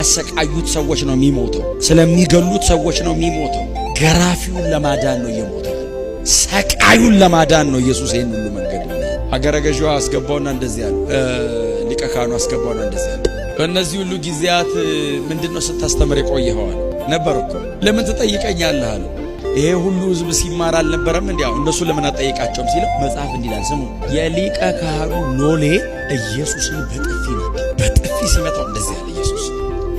ያሰቃዩት ሰዎች ነው የሚሞተው። ስለሚገሉት ሰዎች ነው የሚሞተው። ገራፊውን ለማዳን ነው የሞተው። ሰቃዩን ለማዳን ነው ኢየሱስ ይሄን ሁሉ መንገድ ነው። ሀገረ ገዢው አስገባውና እንደዚህ ያለ ሊቀ ካህኑ አስገባውና እንደዚህ ያለ በእነዚህ ሁሉ ጊዜያት ምንድነው ስታስተምር የቆየኸው ነበር እኮ ለምን ትጠይቀኛለህ አለው። ይሄ ሁሉ ህዝብ ሲማር አልነበረም እንዴ? አሁን እነሱ ለምን አጠይቃቸውም ሲለው መጽሐፍ እንዲላል ስሙ የሊቀ ካህኑ ሎሌ ኢየሱስን በጥፊ ሲመታው እንደዚህ ያለ ኢየሱስ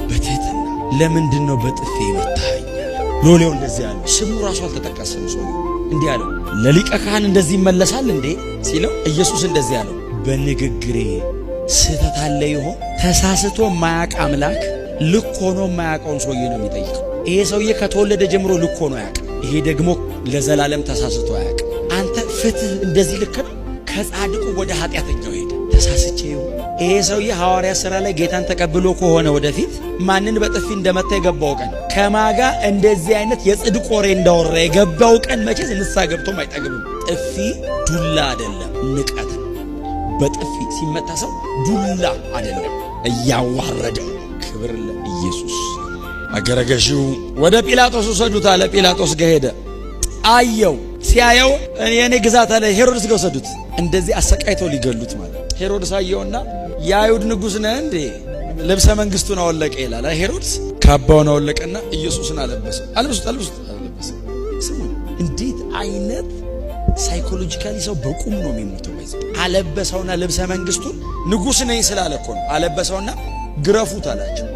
በትህትና ለምንድነው በጥፊ ይመታኝ? ሎሌው እንደዚህ ያለ ስሙ ራሱ አልተጠቀሰም። ሰው እንዲህ ያለው ለሊቀ ካህን እንደዚህ ይመለሳል እንዴ ሲለው ኢየሱስ እንደዚህ ያለው በንግግሬ ስህተት አለ ይሆን? ተሳስቶ ማያቅ አምላክ ልክ ሆኖ ማያቀውን ሰውዬ ነው የሚጠይቀው። ይሄ ሰውዬ ከተወለደ ጀምሮ ልክ ሆኖ ያቅ፣ ይሄ ደግሞ ለዘላለም ተሳስቶ ያቅ። አንተ ፍትህ እንደዚህ ልክ ነው? ከጻድቁ ወደ ኃጢአተኛው ሄደ ተሳስቼ ይሆን? ይሄ ሰውዬ ሐዋርያ ሥራ ላይ ጌታን ተቀብሎ ከሆነ ወደፊት ማንን በጥፊ እንደመታ የገባው ቀን ከማጋ እንደዚህ አይነት የጽድቅ ወሬ እንዳወራ የገባው ቀን መቼስ ንስሐ ገብቶም አይጠግብም። ጥፊ ዱላ አይደለም ንቀት ነው። በጥፊ ሲመታ ሰው ዱላ አይደለም እያዋረደው። ክብር ለኢየሱስ። አገረ ገዢው ወደ ጲላጦስ ወሰዱት አለ። ጲላጦስ ጋር ሄደ፣ አየው። ሲያየው የኔ ግዛት አለ። ሄሮድስ ጋር ወሰዱት። እንደዚህ አሰቃይተው ሊገሉት ማለት ሄሮድስ አየውና የአይሁድ ንጉሥ ነህ እንዴ? ልብሰ መንግስቱን አወለቀ ይላል። ሄሮድስ ካባውን አወለቀና ኢየሱስን አለበሰው። አለበሱት። ስሙ እንዴት አይነት ሳይኮሎጂካሊ ሰው በቁም ነው የሚሞተው። አለበሰውና ልብሰ መንግስቱን ንጉሥ ነኝ ስላለ እኮ ነው። አለበሰውና ግረፉት አላቸው።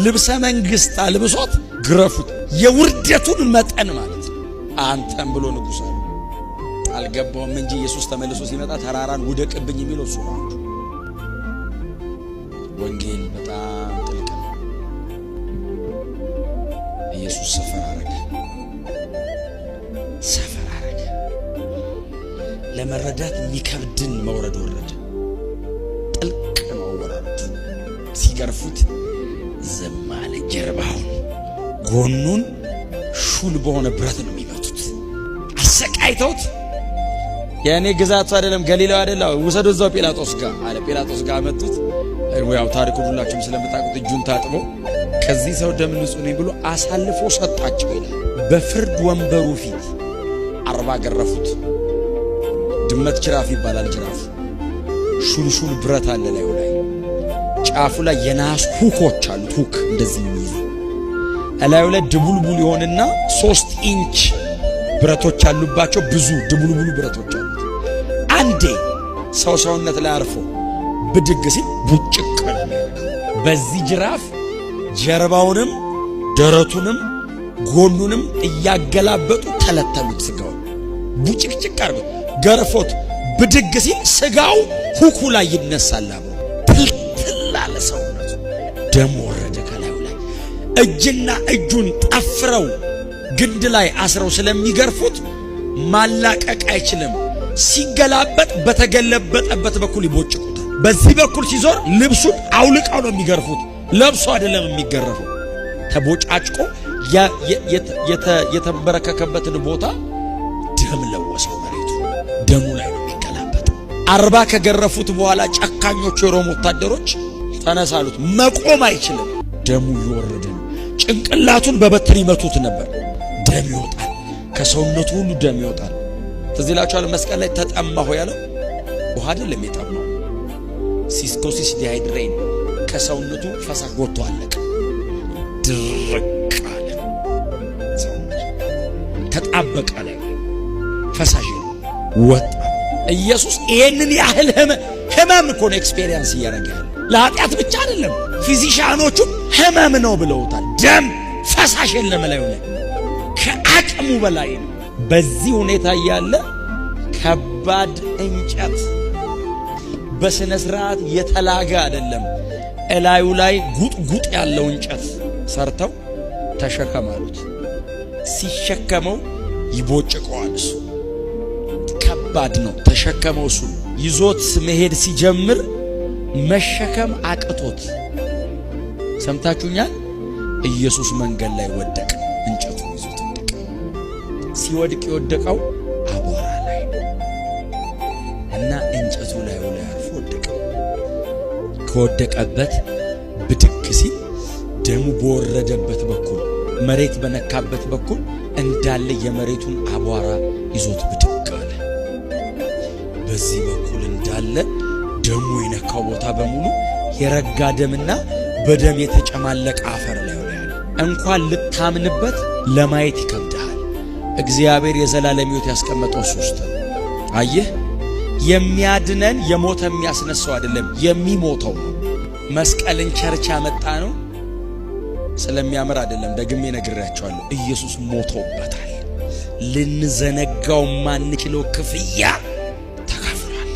ልብሰ መንግስት አልብሶት ግረፉት። የውርደቱን መጠን ማለት ነው። አንተም ብሎ ንጉሥ አለ። አልገባውም እንጂ ኢየሱስ ተመልሶ ሲመጣ ተራራን ውደቅብኝ የሚለው እሱ ነው። ወንጌል በጣም ጥልቅ ነው። ኢየሱስ ሰፈር አረገ። ለመረዳት የሚከብድን መውረድ ወረደ። ጥልቅ ነው ወረዱ። ሲገርፉት ዝም አለ። ጀርባውን ጎኑን ሹል በሆነ ብረት ነው የሚመቱት። አሰቃይተውት የኔ ግዛቱ አይደለም ገሊላው አይደለም ውሰዱ እዛው ጲላጦስ ጋር አለ። ጲላጦስ ጋር መጡት። ያው ታሪኩን ሁላችሁም ስለምታውቁት እጁን ታጥቦ ከዚህ ሰው ደም ንጹህ ነኝ ብሎ አሳልፎ ሰጣቸው ይላል። በፍርድ ወንበሩ ፊት 40 ገረፉት። ድመት ጅራፍ ይባላል። ጅራፍ ሹልሹል ብረት አለ ላዩ ላይ ጫፉ ላይ የናስ ሁኮች አሉት። ሁክ እንደዚህ የሚይዙ ላዩ ላይ ድቡልቡል ይሆንና 3 ኢንች ብረቶች አሉባቸው። ብዙ ድቡልቡል ብረቶች አሉት። አንዴ ሰውነት ላይ አርፎ ብድግ ሲል ቡጭቅ በዚህ ጅራፍ ጀርባውንም ደረቱንም ጎኑንም እያገላበጡ ተለተሉት። ስጋው ቡጭቅጭቅ አርገው ገርፎት ብድግ ሲል ስጋው ሁኩ ላይ ይነሳል። አብሮ ትልትል አለ ሰውነቱ። ደም ወረደ ከላዩ ላይ። እጅና እጁን ጠፍረው ግንድ ላይ አስረው ስለሚገርፉት ማላቀቅ አይችልም። ሲገላበጥ በተገለበጠበት በኩል ይቦጭቁታል። በዚህ በኩል ሲዞር ልብሱን አውልቀው ነው የሚገርፉት። ለብሶ አይደለም የሚገረፈው። ተቦጫጭቆ የተበረከከበትን ቦታ ደም ለወሰው። መሬቱ ደሙ ላይ ነው የሚገላበጠው። 40 ከገረፉት በኋላ ጨካኞቹ የሮም ወታደሮች ተነሳሉት። መቆም አይችልም። ደሙ ይወርድ ነው። ጭንቅላቱን በበትር ይመቱት ነበር። ደም ይወጣል። ከሰውነቱ ሁሉ ደም ይወጣል። ትዝ ይላችኋል መስቀል ላይ ተጠማሁ ያለው ውሃ አይደለም የጠማው፣ ሲስኮሲስ ዲሃይድሬት ከሰውነቱ ፈሳሽ ወጥቶ አለቀ። ድርቅ አለ ሰውነቱ፣ ተጣበቀ ላይ ፈሳሽ ወጣ። ኢየሱስ ይሄንን ያህል ህመም እኮ ነው ኤክስፔሪየንስ እያደረገ። ለኃጢአት ብቻ አይደለም፣ ፊዚሻኖቹ ህመም ነው ብለውታል። ደም ፈሳሽ የለም ላይ ከአቅሙ በላይ ነው። በዚህ ሁኔታ ያለ ከባድ እንጨት በስነ ስርዓት የተላገ አይደለም፣ እላዩ ላይ ጉጥ ያለው እንጨት ሰርተው ተሸከማሉት። ሲሸከመው ይቦጭቀዋል። እሱ ከባድ ነው። ተሸከመው። እሱ ይዞት መሄድ ሲጀምር መሸከም አቅቶት፣ ሰምታችሁኛል። ኢየሱስ መንገድ ላይ ወደቀ። እንጨቱ ይዞት ወደቀ። ሲወድቅ የወደቀው አቧራ ላይ እና እንጨቱ ላይ አርፎ ወደቀ። ከወደቀበት ብድግ ሲል ደሙ በወረደበት በኩል መሬት በነካበት በኩል እንዳለ የመሬቱን አቧራ ይዞት ብድግ አለ። በዚህ በኩል እንዳለ ደሙ የነካው ቦታ በሙሉ የረጋ ደምና በደም የተጨማለቀ አፈር ላይ ሆነ። እንኳን ልታምንበት ለማየት ይከብዳል። እግዚአብሔር የዘላለም ሕይወት ያስቀመጠው ሶስት አየህ፣ የሚያድነን የሞተ የሚያስነሳው አይደለም፣ የሚሞተው ነው። መስቀልን ቸርች ያመጣ ነው ስለሚያምር አይደለም። ደግሜ ነግሬያቸዋለሁ። ኢየሱስ ሞቶበታል። ልንዘነጋው ማንችለው ክፍያ ተከፍሏል።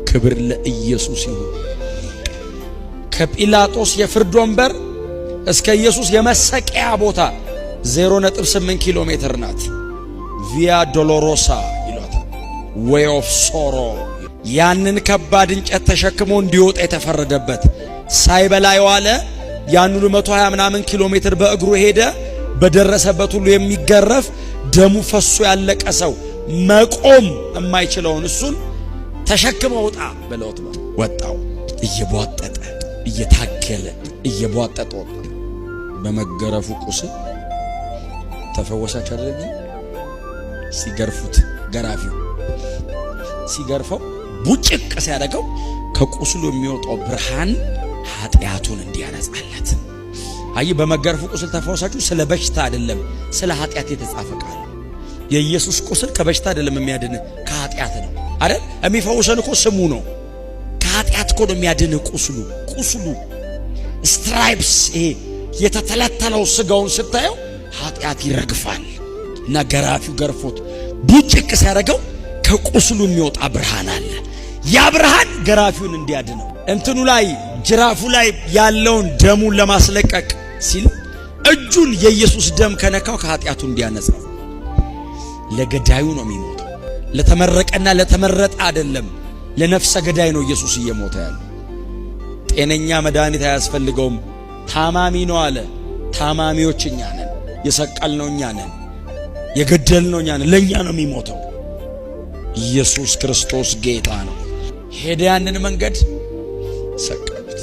ክብር ለኢየሱስ ይሁን። ከጲላጦስ የፍርድ ወንበር እስከ ኢየሱስ የመሰቂያ ቦታ 0.8 ኪሎ ሜትር ናት። ቪያ ዶሎሮሳ ይሏታል፣ ዌይ ኦፍ ሶሮ። ያንን ከባድ እንጨት ተሸክሞ እንዲወጣ የተፈረደበት ሳይበላ የዋለ ያን ሁሉ 120 ምናምን ኪሎ ሜትር በእግሩ ሄደ። በደረሰበት ሁሉ የሚገረፍ ደሙ ፈሶ ያለቀ ሰው መቆም የማይችለውን እሱን ተሸክመ ውጣ ብለውት ወጣው። እየቧጠጠ እየታገለ እየቧጠጠ ወጣ። በመገረፉ ቁስል ተፈወሳች አይደለም። ሲገርፉት ገራፊው ሲገርፈው ቡጭቅ ሲያደርገው ከቁስሉ የሚወጣው ብርሃን ኃጢአቱን እንዲያነጻለት። አይ በመገረፉ ቁስል ተፈወሳችሁ ስለ በሽታ አይደለም፣ ስለ ኃጢአት የተጻፈ ቃል። የኢየሱስ ቁስል ከበሽታ አይደለም የሚያድን ከኃጢአት ነው አይደል? የሚፈውሰን እኮ ስሙ ነው። ከኃጢአት እኮ ነው የሚያድን ቁስሉ ስትራይፕስ። ይሄ የተተለተለው ስጋውን ስታየው ኃጢአት ይረግፋል። እና ገራፊው ገርፎት ቡጭቅ ሲያደርገው ከቁስሉ የሚወጣ ብርሃን አለ። ያ ብርሃን ገራፊውን እንዲያድነው እንትኑ ላይ ጅራፉ ላይ ያለውን ደሙን ለማስለቀቅ ሲል እጁን የኢየሱስ ደም ከነካው ከኃጢአቱ እንዲያነጻ። ለገዳዩ ነው የሚሞተው፣ ለተመረቀና ለተመረጠ አይደለም። ለነፍሰ ገዳይ ነው ኢየሱስ እየሞተ ያለው። ጤነኛ መድኃኒት አያስፈልገውም። ታማሚ ነው አለ። ታማሚዎች እኛ ነን፣ የሰቀልነው እኛ ነን፣ የገደልነው እኛ ነን። ለኛ ነው የሚሞተው። ኢየሱስ ክርስቶስ ጌታ ነው። ሄደ ያንን መንገድ ሰቀሉት።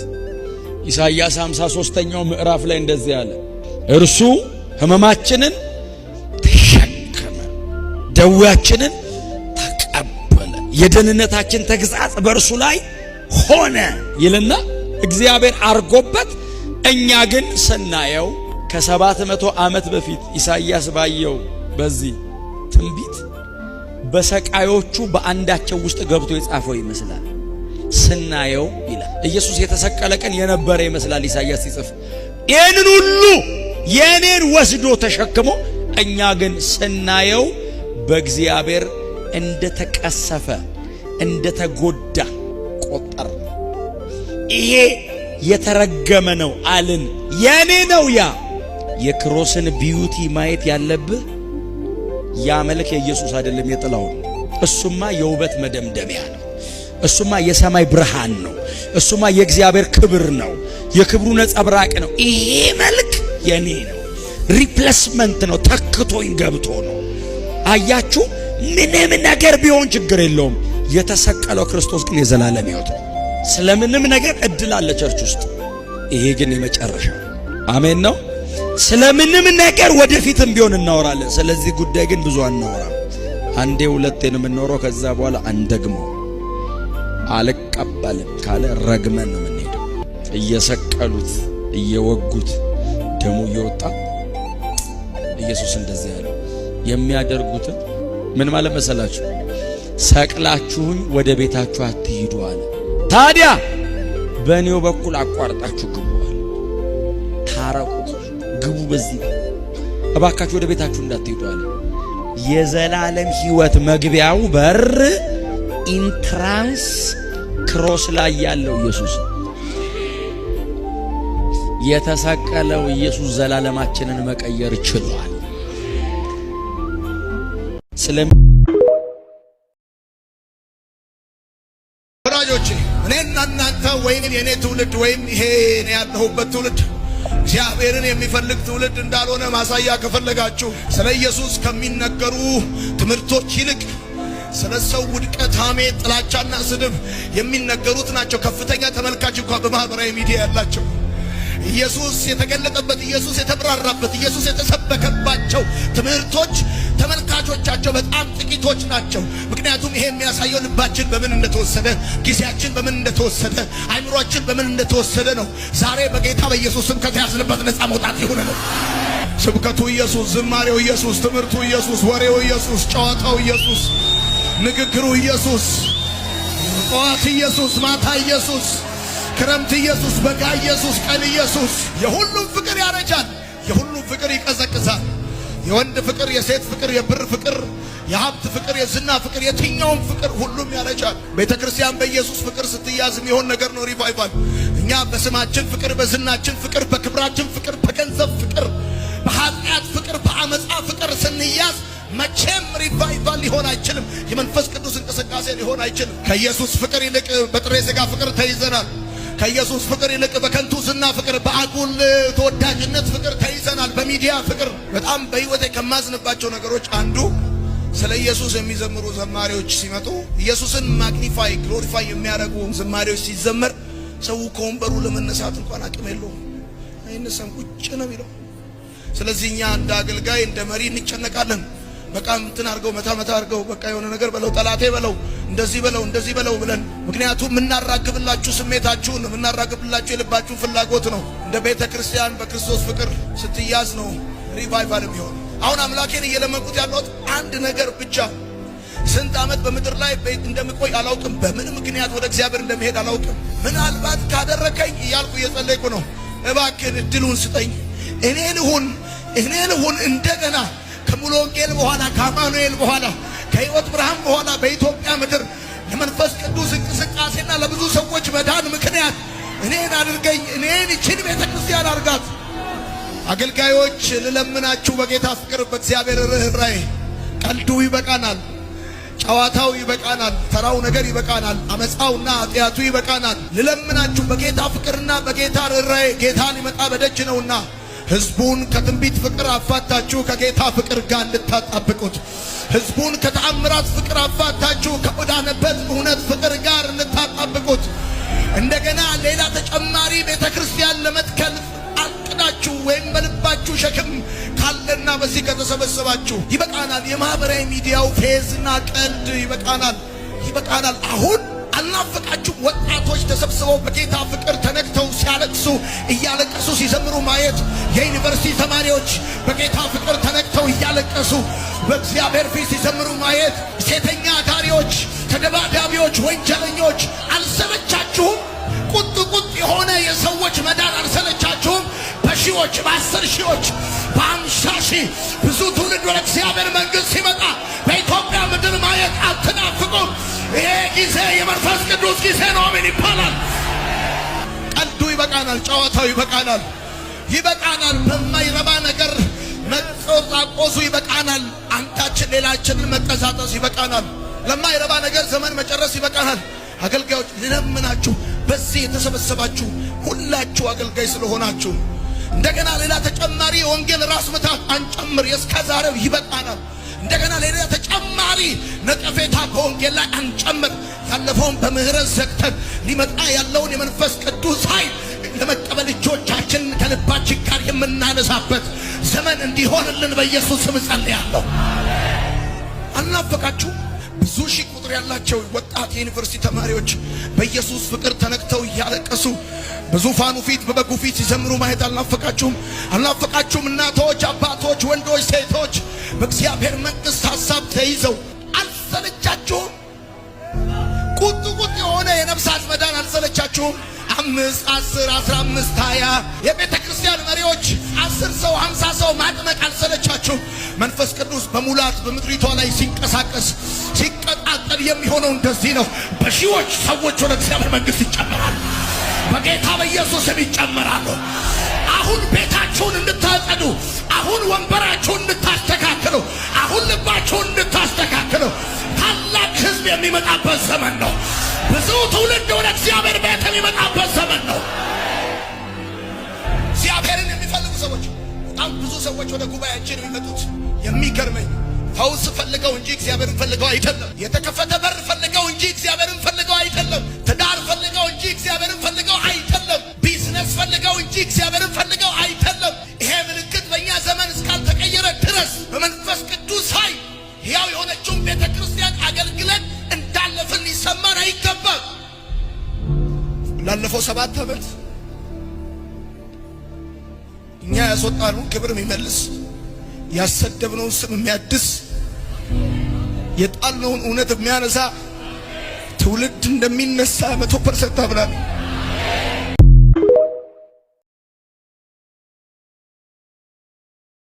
ኢሳይያስ 53ኛው ምዕራፍ ላይ እንደዚህ አለ፣ እርሱ ሕመማችንን ተሸከመ፣ ደዌያችንን ተቀበለ፣ የደህንነታችን ተግሣጽ በእርሱ ላይ ሆነ ይልና እግዚአብሔር አርጎበት። እኛ ግን ስናየው ከ700 ዓመት በፊት ኢሳይያስ ባየው በዚህ ትንቢት በሰቃዮቹ በአንዳቸው ውስጥ ገብቶ የጻፈው ይመስላል። ስናየው ይላል ኢየሱስ የተሰቀለ ቀን የነበረ ይመስላል ኢሳይያስ ሲጽፍ። ይህንን ሁሉ የኔን ወስዶ ተሸክሞ እኛ ግን ስናየው በእግዚአብሔር እንደተቀሰፈ እንደተጎዳ ቆጠር። ይሄ የተረገመ ነው አልን። የኔ ነው ያ የክሮስን ቢዩቲ ማየት ያለብህ ያ መልክ የኢየሱስ አይደለም፣ የጥላው ነው። እሱማ የውበት መደምደሚያ ነው። እሱማ የሰማይ ብርሃን ነው። እሱማ የእግዚአብሔር ክብር ነው። የክብሩ ነጸብራቅ ነው። ይሄ መልክ የኔ ነው፣ ሪፕሌስመንት ነው፣ ተክቶኝ ገብቶ ነው። አያችሁ፣ ምንም ነገር ቢሆን ችግር የለውም። የተሰቀለው ክርስቶስ ግን የዘላለም ሕይወት ነው። ስለምንም ነገር እድል አለ ቸርች ውስጥ። ይሄ ግን የመጨረሻ አሜን ነው። ስለምንም ነገር ወደፊትም ቢሆን እናወራለን። ስለዚህ ጉዳይ ግን ብዙ አናወራም። አንዴ ሁለቴ ነው የምንኖረው። ከዛ በኋላ አንደግሞ አልቀበልም ካለ ረግመን ነው የምንሄደው። እየሰቀሉት እየወጉት ደሙ እየወጣ ኢየሱስ እንደዚህ ያለው የሚያደርጉትን ምን ማለት መሰላችሁ? ሰቅላችሁኝ ወደ ቤታችሁ አትሂዱ አለ። ታዲያ በእኔው በኩል አቋርጣችሁ ግቡ አለ። ታረቁ፣ ግቡ፣ በዚህ እባካችሁ ወደ ቤታችሁ እንዳትሄዱ አለ። የዘላለም ሕይወት መግቢያው በር ኢንትራንስ ክሮስ ላይ ያለው ኢየሱስ፣ የተሰቀለው ኢየሱስ ዘላለማችንን መቀየር ችሏል። ወዳጆቼ እኔና እናንተ ወይም የኔ ትውልድ ወይም ይሄ እኔ ያለሁበት ትውልድ እግዚአብሔርን የሚፈልግ ትውልድ እንዳልሆነ ማሳያ ከፈለጋችሁ ስለ ኢየሱስ ከሚነገሩ ትምህርቶች ይልቅ ስለ ሰው ውድቀት፣ ሐሜት፣ ጥላቻና ስድብ የሚነገሩት ናቸው ከፍተኛ ተመልካች እንኳን በማህበራዊ ሚዲያ ያላቸው። ኢየሱስ የተገለጠበት፣ ኢየሱስ የተብራራበት፣ ኢየሱስ የተሰበከባቸው ትምህርቶች ተመልካቾቻቸው በጣም ጥቂቶች ናቸው። ምክንያቱም ይሄ የሚያሳየው ልባችን በምን እንደተወሰደ፣ ጊዜያችን በምን እንደተወሰደ፣ አይምሮአችን በምን እንደተወሰደ ነው። ዛሬ በጌታ በኢየሱስም ከተያዝንበት ነፃ መውጣት ይሁን ነው። ስብከቱ ኢየሱስ፣ ዝማሬው ኢየሱስ፣ ትምህርቱ ኢየሱስ፣ ወሬው ኢየሱስ፣ ጨዋታው ኢየሱስ፣ ንግግሩ ኢየሱስ፣ ጠዋት ኢየሱስ፣ ማታ ኢየሱስ፣ ክረምት ኢየሱስ፣ በጋ ኢየሱስ፣ ቀን ኢየሱስ። የሁሉም ፍቅር ያረጃል፣ የሁሉም ፍቅር ይቀዘቅዛል። የወንድ ፍቅር፣ የሴት ፍቅር፣ የብር ፍቅር፣ የሀብት ፍቅር፣ የዝና ፍቅር፣ የትኛውም ፍቅር ሁሉም ያረጃል። ቤተክርስቲያን በኢየሱስ ፍቅር ስትያዝ የሚሆን ነገር ነው ሪቫይቫል። እኛ በስማችን ፍቅር፣ በዝናችን ፍቅር፣ በክብራችን ፍቅር፣ በገንዘብ ፍቅር፣ በኃጢአት ፍቅር፣ በአመፃ ፍቅር ስንያዝ መቼም ሪቫይቫል ሊሆን አይችልም። የመንፈስ ቅዱስ እንቅስቃሴ ሊሆን አይችልም። ከኢየሱስ ፍቅር ይልቅ በጥሬ ሥጋ ፍቅር ተይዘናል። ከኢየሱስ ፍቅር ይልቅ በከንቱ ዝና ፍቅር፣ በአጉል ተወዳጅነት ፍቅር ተይዘናል። በሚዲያ ፍቅር። በጣም በሕይወቴ ከማዝንባቸው ነገሮች አንዱ ስለ ኢየሱስ የሚዘምሩ ዘማሪዎች ሲመጡ ኢየሱስን ማግኒፋይ ግሎሪፋይ የሚያደርጉ ዝማሪዎች ሲዘመር ሰው ከወንበሩ ለመነሳት እንኳን አቅም የለውም። አይነሳም፣ ቁጭ ነው የሚለው። ስለዚህ እኛ እንደ አገልጋይ እንደ መሪ እንጨነቃለን። በቃ እንትን አድርገው መታ አድርገው በቃ የሆነ ነገር በለው፣ ጠላቴ በለው፣ እንደዚህ በለው፣ እንደዚህ በለው ብለን። ምክንያቱም የምናራግብላችሁ ስሜታችሁን፣ የምናራግብላችሁ የልባችሁን ፍላጎት ነው። እንደ ቤተ ክርስቲያን በክርስቶስ ፍቅር ስትያዝ ነው ሪቫይቫል የሚሆን። አሁን አምላኬን እየለመንኩት ያለሁት አንድ ነገር ብቻ። ስንት ዓመት በምድር ላይ እንደምቆይ አላውቅም። በምን ምክንያት ወደ እግዚአብሔር እንደምሄድ አላውቅም። ምናልባት ካደረከኝ እያልኩ እየጸለይኩ ነው። እባክህን እድሉን ስጠኝ። እኔ ልሁን እንደገና ከሙሉ ወንጌል በኋላ፣ ከአማኑኤል በኋላ፣ ከሕይወት ብርሃን በኋላ በኢትዮጵያ ምድር ለመንፈስ ቅዱስ እንቅስቃሴና ለብዙ ሰዎች መዳን ምክንያት እኔን አድርገኝ። እኔን ይችን ቤተ ክርስቲያን አድርጋት። አገልጋዮች ልለምናችሁ በጌታ ፍቅር፣ በእግዚአብሔር ርኅራኄ፣ ቀልዱ ይበቃናል፣ ጨዋታው ይበቃናል፣ ተራው ነገር ይበቃናል፣ አመፃውና ኃጢአቱ ይበቃናል። ልለምናችሁ በጌታ ፍቅርና በጌታ ርኅራኄ፣ ጌታ ሊመጣ በደጅ ነውና ሕዝቡን ከትንቢት ፍቅር አፋታችሁ ከጌታ ፍቅር ጋር እንድታጣብቁት፣ ሕዝቡን ከተአምራት ፍቅር አፋታችሁ ከወዳነበት እውነት ፍቅር ጋር እንድታጣብቁት፣ እንደገና ሌላ ተጨማሪ ቤተ ክርስቲያን ለመትከል አቅዳችሁ ወይም በልባችሁ ሸክም ካለና በዚህ ከተሰበሰባችሁ ይበቃናል። የማህበራዊ ሚዲያው ፌዝና ቀልድ ይበቃናል። አሁን አልናፈቃችሁ? ወጣቶች ተሰብስበው በጌታ ፍቅር ተነክተው ሲያለቅሱ እያለቀሱ ሲዘምሩ ማየት፣ የዩኒቨርሲቲ ተማሪዎች በጌታ ፍቅር ተነክተው እያለቀሱ በእግዚአብሔር ፊት ሲዘምሩ ማየት፣ ሴተኛ አዳሪዎች፣ ተደባዳቢዎች፣ ወንጀለኞች አልሰለቻችሁም? ቁጥ የሆነ የሰዎች መዳን አልሰለቻችሁም? በሺዎች፣ በ10 ሺዎች፣ በ50 ሺህ ብዙ ትውልድ ወደ እግዚአብሔር መንግሥት ሲመጣ በኢትዮጵያ ምድር ማየት አትናፍቁም? ይሄ ጊዜ የመንፈስ ቅዱስ ጊዜ ነው። አሜን ይባላል። ቀልዱ ይበቃናል፣ ጨዋታው ይበቃናል። በማይረባ ነገር መቆዛቆዙ ይበቃናል። አንታችን ሌላችንን መቀዛቀዝ ይበቃናል። ለማይረባ ነገር ዘመን መጨረስ ይበቃናል። አገልጋዮች ልለምናችሁ፣ በዚህ የተሰበሰባችሁ ሁላችሁ አገልጋይ ስለሆናችሁ እንደገና ሌላ ተጨማሪ የወንጌል ራስ ምታት አንጨምር። የእስከዛሬው ይበቃናል። እንደገና ሌላ ተጨማሪ ነቀፌታ በወንጌል ላይ አንጨምር። ያለፈውን በምህረት ዘግተን ሊመጣ ያለውን የመንፈስ ቅዱስ ኃይል ለመቀበል እጆቻችን ከልባችን ጋር የምናነሳበት ዘመን እንዲሆንልን በኢየሱስ ስም ጸልያለሁ። አልናፈቃችሁ? ብዙ ሺህ ቁጥር ያላቸው ወጣት የዩኒቨርሲቲ ተማሪዎች በኢየሱስ ፍቅር ተነክተው እያለቀሱ በዙፋኑ ፊት በበጉ ፊት ሲዘምሩ ማየት አልናፈቃችሁም? እናቶች፣ አባቶች፣ ወንዶች፣ ሴቶች በእግዚአብሔር መንግሥት ሐሳብ ተይዘው አልሰለቻችሁም? ቁጥ የሆነ የነፍሳት መዳን አልሰለቻችሁም? 5፣ 10፣ 15፣ 20 የቤተ ክርስቲያን መሪዎች 10 ሰው 50 ሰው ማጥመቅ አልሰለቻችሁም? መንፈስ ቅዱስ በሙላት በምድሪቷ ላይ ሲንቀሳቀስ ሲቀጣጠል የሚሆነው እንደዚህ ነው። በሺዎች ሰዎች ወደ እግዚአብሔር መንግሥት ይጨመራሉ። በጌታ በኢየሱስ ይጨመራሉ። አሁን ቤታችሁን እንድታጸዱ፣ አሁን ወንበራችሁን እንድታስተካክሉ፣ አሁን ልባችሁን እንድታስተካክሉ ታላቅ ሕዝብ የሚመጣበት ዘመን ነው። ብዙ ትውልድ ወደ እግዚአብሔር ቤት የሚመጣበት ዘመን ነው። እግዚአብሔርን የሚፈልጉ ሰዎች፣ በጣም ብዙ ሰዎች ወደ ጉባኤያችን የሚመጡት የሚገርመኝ ፈውስ ፈልገው እንጂ እግዚአብሔርን ፈልገው አይደለም። የተከፈተ በር ፈልገው እንጂ እግዚአብሔርን ፈልገው አይደለም። ትዳር ፈልገው እንጂ እግዚአብሔርን ፈልገው አይደለም። ቢዝነስ ፈልገው እንጂ እግዚአብሔርን ፈልገው አይደለም። ይሄ ምልክት በእኛ ዘመን እስካልተቀየረ ድረስ በመንፈስ ቅዱስ ኃይል ሕያው የሆነችውን ቤተ ክርስቲያን አገልግለን እንዳለፍን ሊሰማን አይገባም። ላለፈው 7 ዓመት እኛ ያስወጣነውን ክብር የሚመልስ ያሰደብነውን ስም የሚያድስ የጣልነውን እውነት የሚያነሳ ትውልድ እንደሚነሳ 100% አምናለሁ።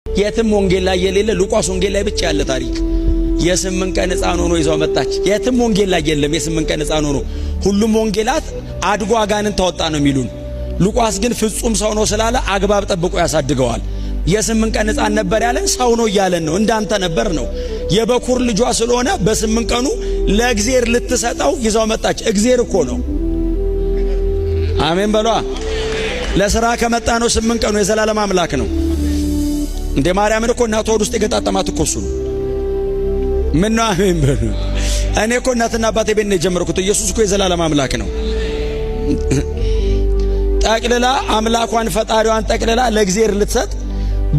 የትም ወንጌል ላይ የሌለ ሉቃስ ወንጌል ላይ ብቻ ያለ ታሪክ። የ8 ቀን ሕፃን ሆኖ ይዘው መጣች። የትም ወንጌል ላይ የለም የ8 ቀን ሕፃን ሆኖ። ሁሉም ወንጌላት አድጎ አጋንንት ታወጣ ነው የሚሉን። ሉቃስ ግን ፍጹም ሰው ነው ስላለ አግባብ ጠብቆ ያሳድገዋል። የ8 ቀን ሕፃን ነበር ያለን ሰው ነው እያለን ነው። እንዳንተ ነበር ነው። የበኩር ልጇ ስለሆነ በ8 ቀኑ ለእግዚአብሔር ልትሰጠው ይዘው መጣች። እግዚአብሔር እኮ ነው። አሜን በሏ። ለሥራ ከመጣ ነው 8 ቀኑ የዘላለም አምላክ ነው። እንደ ማርያምን እኮ እናቷ ወድ ውስጥ የገጣጠማት እኮ እሱ ነው። ምን ነው አሜን በሉ። እኔ እኮ እናትና አባቴ ቤት ነው የጀመርኩት። ኢየሱስ እኮ የዘላለም አምላክ ነው። ጠቅልላ አምላኳን ፈጣሪዋን ጠቅልላ ለእግዚአብሔር ልትሰጥ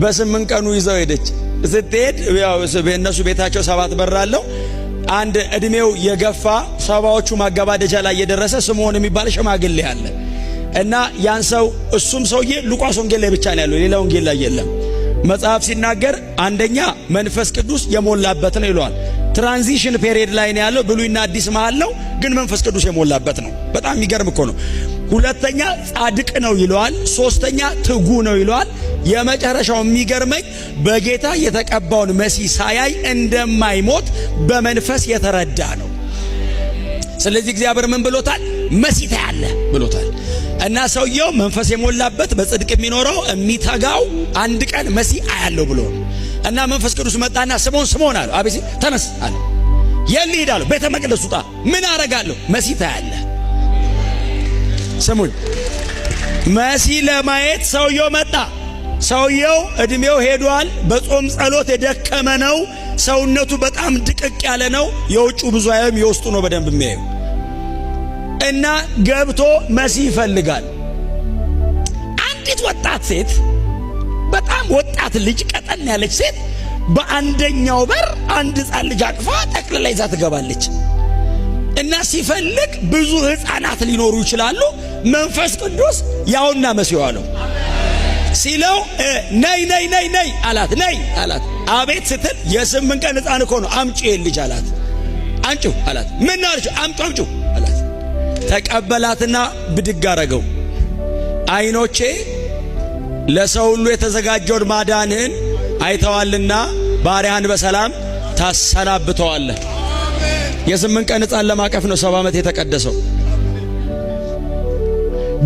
በ8 ቀኑ ይዘው ሄደች። ስትሄድ ያው በእነሱ ቤታቸው 7 በር አለው። አንድ እድሜው የገፋ 70ዎቹ ማገባደጃ ላይ የደረሰ ስምዖን የሚባል ሽማግሌ አለ እና ያን ሰው እሱም ሰውዬ ሉቃስ ወንጌል ላይ ብቻ ነው ያለው፣ ሌላ ወንጌል ላይ የለም። መጽሐፍ ሲናገር አንደኛ መንፈስ ቅዱስ የሞላበት ነው ይለዋል። ትራንዚሽን ፔሪየድ ላይ ነው ያለው። ብሉይና አዲስ መሃል ነው፣ ግን መንፈስ ቅዱስ የሞላበት ነው። በጣም የሚገርም እኮ ነው። ሁለተኛ ጻድቅ ነው ይለዋል። ሶስተኛ ትጉ ነው ይለዋል። የመጨረሻው የሚገርመኝ በጌታ የተቀባውን መሲህ ሳያይ እንደማይሞት በመንፈስ የተረዳ ነው። ስለዚህ እግዚአብሔር ምን ብሎታል? መሲህ ታያለህ ብሎታል። እና ሰውየው መንፈስ የሞላበት በጽድቅ የሚኖረው የሚተጋው አንድ ቀን መሲህ አያለው ብሎ እና መንፈስ ቅዱስ መጣና ስምዖን አለው። አቤት ተነስ አለ። የት ልሂድ አለው። ቤተ መቅደስ ውጣ። ምን አረጋለሁ? መሲህ ታያለህ። ስሙኝ፣ መሲህ ለማየት ሰውየው መጣ። ሰውየው እድሜው ሄዷል። በጾም ጸሎት የደከመ ነው። ሰውነቱ በጣም ድቅቅ ያለ ነው። የውጩ ብዙ አየም፣ የውስጡ ነው በደንብ የሚያየው እና ገብቶ መሲህ ይፈልጋል። አንዲት ወጣት ሴት፣ በጣም ወጣት ልጅ፣ ቀጠን ያለች ሴት በአንደኛው በር አንድ ሕፃን ልጅ አቅፋ ጠቅልላ ይዛ ትገባለች። እና ሲፈልግ ብዙ ሕፃናት ሊኖሩ ይችላሉ። መንፈስ ቅዱስ ያውና መሲህ አለው። ሲለው ነይ ነይ ነይ ነይ አላት። ነይ አላት። አቤት ስትል የ8 ቀን ሕፃን እኮ ነው። አምጪ ልጅ አላት። አንቺው አላት። ምን አለች? አምጪው አላት። ተቀበላትና ብድግ አረገው። አይኖቼ ለሰው ሁሉ የተዘጋጀውን ማዳንህን አይተዋልና ባሪያህን በሰላም ታሰናብተዋለህ። የ8 ቀን ሕፃን ለማቀፍ ነው 70 ዓመት የተቀደሰው።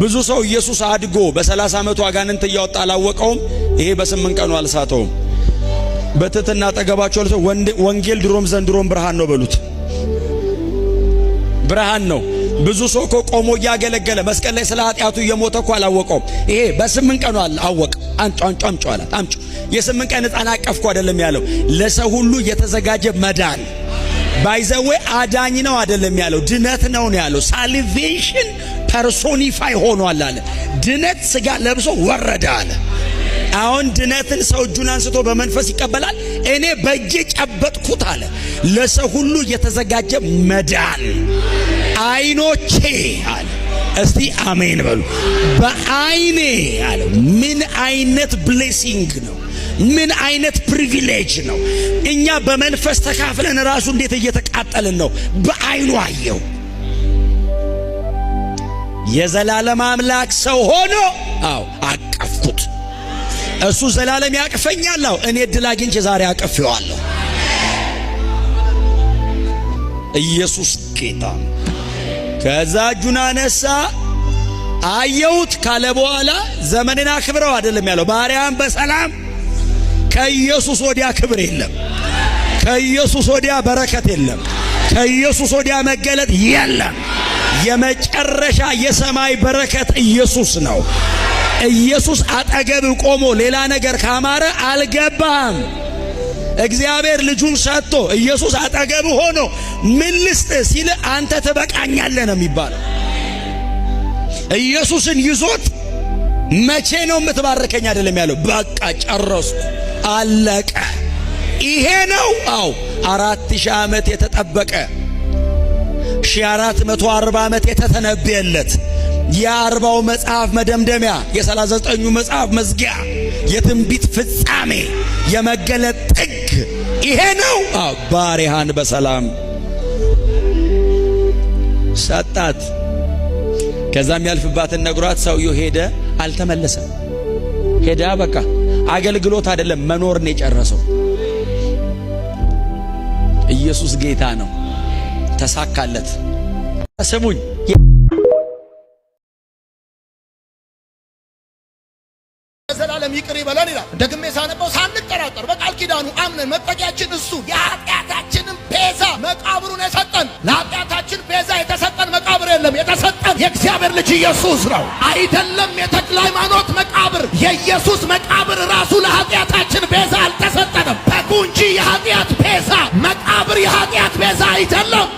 ብዙ ሰው ኢየሱስ አድጎ በ30 ዓመቱ አጋንንት እያወጣ አላወቀውም። ይሄ በ8 ቀኑ አልሳተውም። በትህትና አጠገባቸው ለሰው ወንጌል ድሮም ዘንድሮም ብርሃን ነው በሉት። ብርሃን ነው። ብዙ ሰው እኮ ቆሞ እያገለገለ መስቀል ላይ ስለ ኃጢአቱ እየሞተ እኮ አላወቀውም። ይሄ በ8 ቀኑ አወቀ። አንጫው አላት። አምጪው። የ8 ቀን ሕፃን አቀፍኩ አይደለም ያለው፣ ለሰው ሁሉ የተዘጋጀ መዳን ባይዘዌ አዳኝ ነው አይደለም ያለው፣ ድነት ነው ያለው። ሳልቬሽን ፐርሶኒፋይ ሆኗል አለ። ድነት ስጋ ለብሶ ወረደ አለ። አሁን ድነትን ሰው እጁን አንስቶ በመንፈስ ይቀበላል። እኔ በእጄ ጨበጥኩት አለ። ለሰው ሁሉ የተዘጋጀ መዳን አይኖቼ አለ። እስቲ አሜን በሉ። በአይኔ አለ። ምን አይነት ብሌሲንግ ነው! ምን አይነት ፕሪቪሌጅ ነው! እኛ በመንፈስ ተካፍለን ራሱ እንዴት እየተቃጠልን ነው! በአይኑ አየው። የዘላለም አምላክ ሰው ሆኖ አቀፍኩት። እሱ ዘላለም ያቅፈኛል። እኔ እድል አግኝቼ ዛሬ አቅፌዋለሁ። ኢየሱስ ጌታ። ከዛ እጁን አነሳ፣ አየሁት ካለ በኋላ ዘመንን አክብረው አይደለም ያለው፣ ባሪያም በሰላም ከኢየሱስ ወዲያ ክብር የለም። ከኢየሱስ ወዲያ በረከት የለም። ከኢየሱስ ወዲያ መገለጥ የለም። የመጨረሻ የሰማይ በረከት ኢየሱስ ነው። ኢየሱስ አጠገብ ቆሞ ሌላ ነገር ካማረ አልገባም። እግዚአብሔር ልጁን ሰጥቶ ኢየሱስ አጠገብ ሆኖ ምን ልስጥ ሲል አንተ ትበቃኛለህ ነው የሚባለው። ኢየሱስን ይዞት መቼ ነው የምትባርከኝ አይደለም ያለው። በቃ ጨረስኩ፣ አለቀ። ይሄ ነው 4000 ዓመት የተጠበቀ 1440 ዓመት የተተነበየለት የ40ው መጽሐፍ መደምደሚያ የ39ኙ መጽሐፍ መዝጊያ የትንቢት ፍጻሜ የመገለጥ ጥግ ይሄ ነው። ባሪያህን በሰላም ሰጣት። ከዛም ያልፍባትን ነግሯት ሰውየው ሄደ፣ አልተመለሰም። ሄዳ በቃ አገልግሎት አይደለም መኖርን የጨረሰው። ኢየሱስ ጌታ ነው። ተሳካለት። ስሙኝ፣ ዘላለም ይቅር ይበለን ይላል። ደግሜ ሳነበው ሳንጠራጠር በቃል ኪዳኑ አምነን መጠጊያችን እሱ የኃጢአታችንን ቤዛ መቃብሩን የሰጠን። ለኃጢአታችን ቤዛ የተሰጠን መቃብር የለም። የተሰጠን የእግዚአብሔር ልጅ ኢየሱስ ነው። አይደለም የተክለ ሃይማኖት መቃብር፣ የኢየሱስ መቃብር ራሱ ለኃጢአታችን ቤዛ አልተሰጠንም። በጉ እንጂ የኃጢአት ቤዛ፣ መቃብር የኃጢአት ቤዛ አይደለም።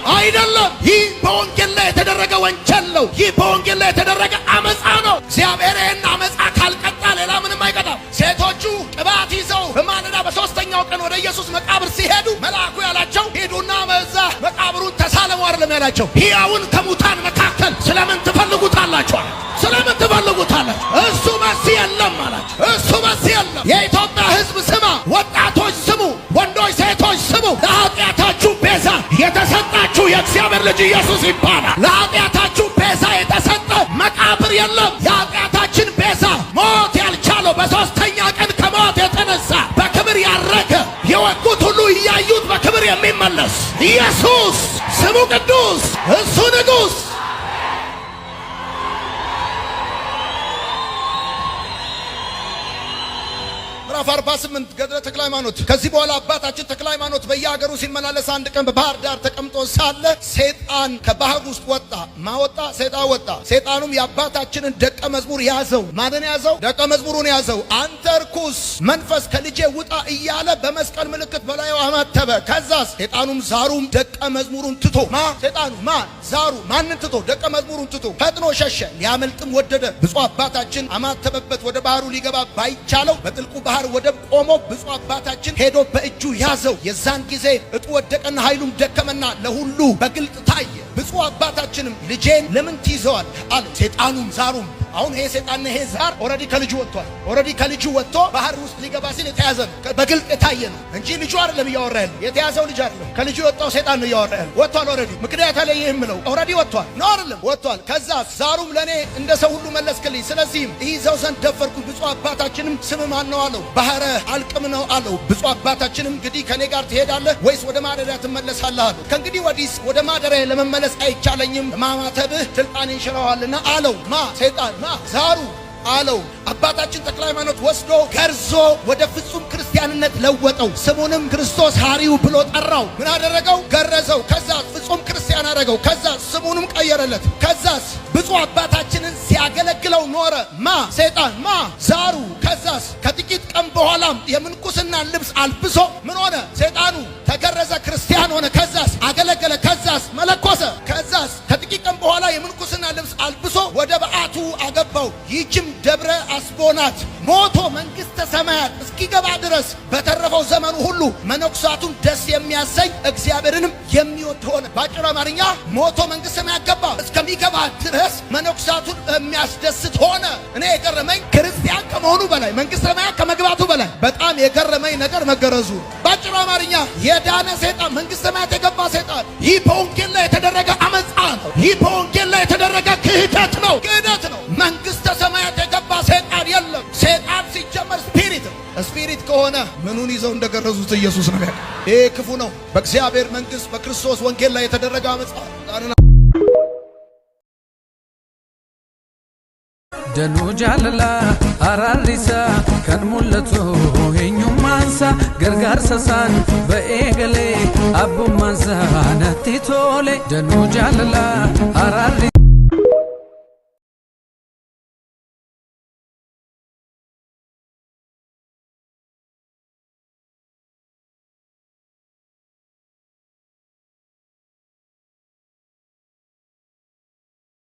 ይህ በወንጌል ላይ የተደረገ ወንጀል ነው። ይህ በወንጌል ላይ የተደረገ አመፃ ነው። እግዚአብሔር ይህን አመፃ ካልቀጣ ሌላ ምንም አይቀጣም። ሴቶቹ ቅባት ይዘው በማለዳ በሶስተኛው ቀን ወደ ኢየሱስ መቃብር ሲሄዱ መልአኩ ያላቸው ሂዱና በዛ መቃብሩን ተሳለሙ አይደለም ያላቸው። ሕያውን ከሙታን መካከል ስለምን ትፈልጉታላችሁ? ስለምን ትፈልጉታላችሁ? እሱ በዚህ የለም አላቸው። እሱ በዚህ የለም። የኢትዮጵያ ሕዝብ ስማ፣ ወጣቶች ስሙ፣ ወንዶች ሴቶች ስሙ። ለኃጢአታችሁ ቤዛ የተሰጣችሁ የእግዚአብሔር ልጅ ኢየሱስ ይባላል። ለኃጢአታችሁ ቤዛ የተሰጠ መቃብር የለም። የኃጢአታችን ቤዛ ሞት ያልቻለው በሶስተኛ ቀን ከሞት የተነሳ በክብር ያረገ የወጉት ሁሉ እያዩት በክብር የሚመለስ ኢየሱስ ስሙ ቅዱስ፣ እሱ ንጉሥ። ምዕራፍ 48 ገድለ ተክለ ሃይማኖት። ከዚህ በኋላ አባታችን ተክለ ሃይማኖት በየሀገሩ ሲመላለስ አንድ ቀን በባህር ዳር ተቀምጦ ሳለ ሰይጣን ከባህር ውስጥ ወጣ። ማወጣ ሰይጣን ወጣ። ሰይጣኑም የአባታችንን ደቀ መዝሙር ያዘው። ማንን ያዘው? ደቀ መዝሙሩን ያዘው። አንተ ርኩስ መንፈስ ከልጄ ውጣ እያለ በመስቀል ምልክት በላዩ አማተበ። ከዛስ ሰይጣኑም ዛሩም ደቀ መዝሙሩን ትቶ ሰይጣኑ ዛሩ ማንን ትቶ? ደቀ መዝሙሩን ትቶ ፈጥኖ ሸሸ። ሊያመልጥም ወደደ። ብፁዕ አባታችን አማተበበት። ወደ ባህሩ ሊገባ ባይቻለው በጥልቁ ባህር ወደብ ቆሞ ብፁዕ አባታችን ሄዶ በእጁ ያዘው። የዛን ጊዜ እጡ ወደቀና ኃይሉም ደከመና ለሁሉ በግልጥ ታየ። ብፁዕ አባታችንም ልጄን ለምን ትይዘዋል አለ። ሰይጣኑም ዛሩም አሁን ይሄ ሰይጣን ይሄ ዛር ኦሬዲ ከልጁ ወጥቷል። ኦሬዲ ከልጁ ወጥቶ ባህር ውስጥ ሊገባ ሲል የተያዘ ነው። በግልጥ የታየ ነው እንጂ ልጁ አይደለም እያወራ ያለው። የተያዘው ልጅ አይደለም። ከልጁ የወጣው ሰይጣን ነው እያወራ ያለው። ወጥቷል ኦሬዲ። ምክንያት አለ ይሄም ነው ኦሬዲ ወጥቷል ነው አይደለም? ወጥቷል። ከዛ ዛሩም ለኔ እንደ ሰው ሁሉ መለስክልኝ፣ ስለዚህም ይዘው ዘንድ ደፈርኩ። ብፁዕ አባታችንም ስም ማን ነው አለው። ባህረ አልቅም ነው አለው። ብፁዕ አባታችንም እንግዲህ ከኔ ጋር ትሄዳለህ ወይስ ወደ ማደሪያ ትመለሳለህ አለው። ከእንግዲህ ወዲህ ወደ ማደሪያ ለመመለስ አይቻለኝም፣ ማማተብህ ስልጣን ይሽረዋልና አለው። ሰይጣን ዛሩ አለው። አባታችን ተክለ ሃይማኖት ወስዶ ገርዞ ወደ ፍጹም ክርስቲያንነት ለወጠው። ስሙንም ክርስቶስ ሐሪው ብሎ ጠራው። ምን አደረገው? ገረዘው። ከዛ ፍጹም ክርስቲያን አደረገው። ከዛ ስሙንም ቀየረለት። ከዛስ ብፁዕ አባታችንን ሲያገለግለው ኖረ። ሰይጣን ዛሩ። ከዛስ ከጥቂት ቀን በኋላም የምንኩስና ልብስ አልብሶ ምን ሆነ? ሰይጣኑ ተገረዘ፣ ክርስቲያን ሆነ። ከዛስ አገለገለ። ከዛስ መለኮሰ። ከዛስ ከጥቂት ቀን በኋላ የምንኩስና ልብስ አልብሶ ወደ በዓቱ አገባው። ይህችም ደብረ አስቦናት ሞቶ መንግሥተ ሰማያት እስኪገባ ድረስ በተረፈው ዘመኑ ሁሉ መነኩሳቱን ደስ የሚያሰኝ እግዚአብሔርንም የሚወድ ሆነ። ባጭሩ አማርኛ ሞቶ መንግሥተ ሰማያት ገባ። እስከሚገባ ድረስ መነኩሳቱን የሚያስደስት ሆነ። እኔ የገረመኝ ክርስቲያን ከመሆኑ በላይ መንግሥተ ሰማያት ከመግባቱ በላይ በጣም የገረመኝ ነገር መገረዙ። ባጭሩ አማርኛ የዳነ ሰይጣን መንግሥተ ሰማያት የገባ ሰይጣን። ይህ በወንጌል ላይ የተደረገ አመፃ ነው። ይህ በወንጌል ላይ የተደረገ ክህደት ነው። መንግሥተ ሰማያት የገባ ሰይጣን የለም። ሰይጣን ሲጀመር ስፒሪት ነው። ስፒሪት ከሆነ ምኑን ይዘው እንደገረዙት ኢየሱስ ነው። ይሄ ክፉ ነው። በእግዚአብሔር መንግሥት በክርስቶስ ወንጌል ላይ የተደረገ አመፃ ደኑ ጃለላ አራሪሳ ከንሙለቱ ሄኙማንሳ ገርጋርሰሳን በኤገሌ አቡማንሳ ነቲቶሌ ደኑ ጃለላ አራሪ